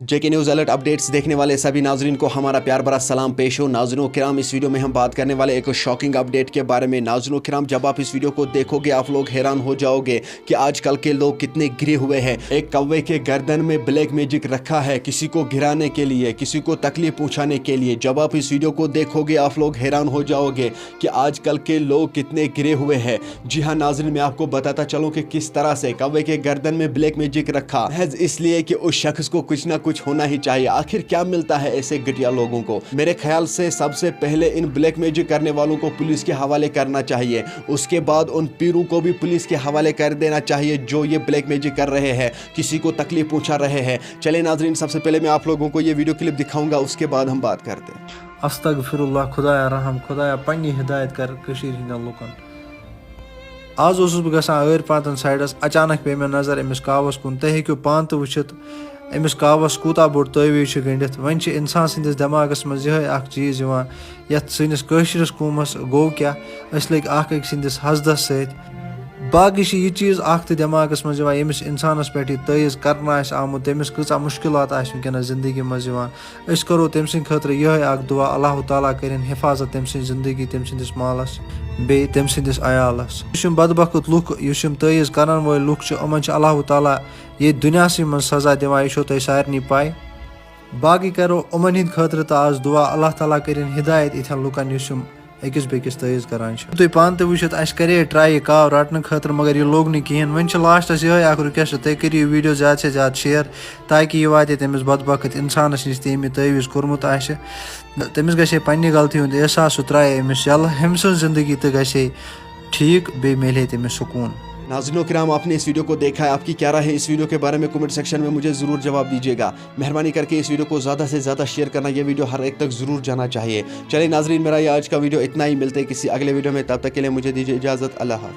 जेके news alert updates देखने वाले सभी नाजरीन को हमारा प्यार भरा सलाम पेश हो। नाज़रीन किराम, इस वीडियो में हम बात करने वाले एक शॉकिंग अपडेट के बारे में। नाज़रीन किराम, जब आप इस वीडियो को देखोगे आप लोग हैरान हो जाओगे कि आजकल के लोग कितने गिरे हुए हैं। एक कौवे के गर्दन में ब्लैक मैजिक रखा है किसी को गिराने के लिए, किसी को तकलीफ पहुँचाने के लिए। जब आप इस वीडियो को देखोगे आप लोग हैरान हो जाओगे कि आजकल के लोग कितने गिरे हुए हैं। जी हाँ नाज़रीन, मैं आपको बताता चलूँ कि किस तरह से कौवे के गर्दन में ब्लैक मैजिक रखा है, इसलिए कि उस शख्स को कुछ ना कुछ होना ही चाहिए। आखिर क्या मिलता है ऐसे घटिया लोगों को? मेरे ख्याल से सबसे पहले इन ब्लैक मैजिक करने वालों को पुलिस के हवाले करना चाहिए। उसके बाद उन पीरों को भी पुलिस के हवाले कर देना चाहिए जो ये ब्लैक मैजिक कर रहे हैं, किसी को तकलीफ पहुंचा रहे हैं। चले नाजरीन, सबसे पहले मैं आप लोगों को ये वीडियो क्लिप दिखाऊंगा, उसके बाद हम बात करते हैं। अस्तगफिरुल्लाह, खुदाया रहम, खुदाया पन्नी हिदायत कर कशीर हिंदन लुकन। आज ओसुस बह गसान एर पातन साइडस, अचानक पे मे नजर अमिस कावस कुन। तुम हेक्यो पान तो वुचित अमिस कावस कूता बोड़ तवी गंडित। वन इंसान सिंदिस दिमागस मज यह अख चीज यथ सनिस कशिरस कौमस गो क्या अस लग अख सिंदिस हसदस सत। बाकी यह चीज अख दिमागस मज यमिस इंसानस पे तयज करना आमुत, तमिस कचा मुश्किलात वनकस जिंदगी मज करो तम सद खतर यह दुआ, अल्लाह ताला कर हिफाजत तम सद जिंदगी, तम सदिस मालस बे तम सदिस अयालस। बदबख्त लुक यम तयज कर वो लुक यमन अल्लाह ताला ये दुनिया मज सजा दिवान, यह तुम सारे पाई। बाकी करो यमन हिंद खतर तो आज दुआ, अल्लाह ताला कर हिदायत इथन लुकन अकिस बेकिस तयज करान। तुम पान तो वुचित अस करे ट्राई काव रटने खतर, मगर यह लोग नी कहें। वन लास्टस यह रिक्वेस्ट, तुम करो वीडियो ज्यादा से ज्यादा शेयर ताकि यह वाते तमिस बदबख्त इंसानस नश तम तवीज़ कोर्मुत आसे। तमिस गछे पन्नी गलती हुंद एहसास, सह त्राए अमिस यल, हम सं जिंदगी तो गछे ठीक, बे मिले तमिस सुकून। नाज़रीन किराम, आपने इस वीडियो को देखा है, आपकी क्या राय है इस वीडियो के बारे में? कमेंट सेक्शन में मुझे ज़रूर जवाब दीजिएगा। मेहरबानी करके इस वीडियो को ज़्यादा से ज़्यादा शेयर करना, ये वीडियो हर एक तक ज़रूर जाना चाहिए। चलिए नाज़रीन, मेरा ये आज का वीडियो इतना ही। मिलते हैं किसी अगले वीडियो में, तब तक के लिए मुझे दीजिए इजाज़त। अल्लाह हाफ़िज़।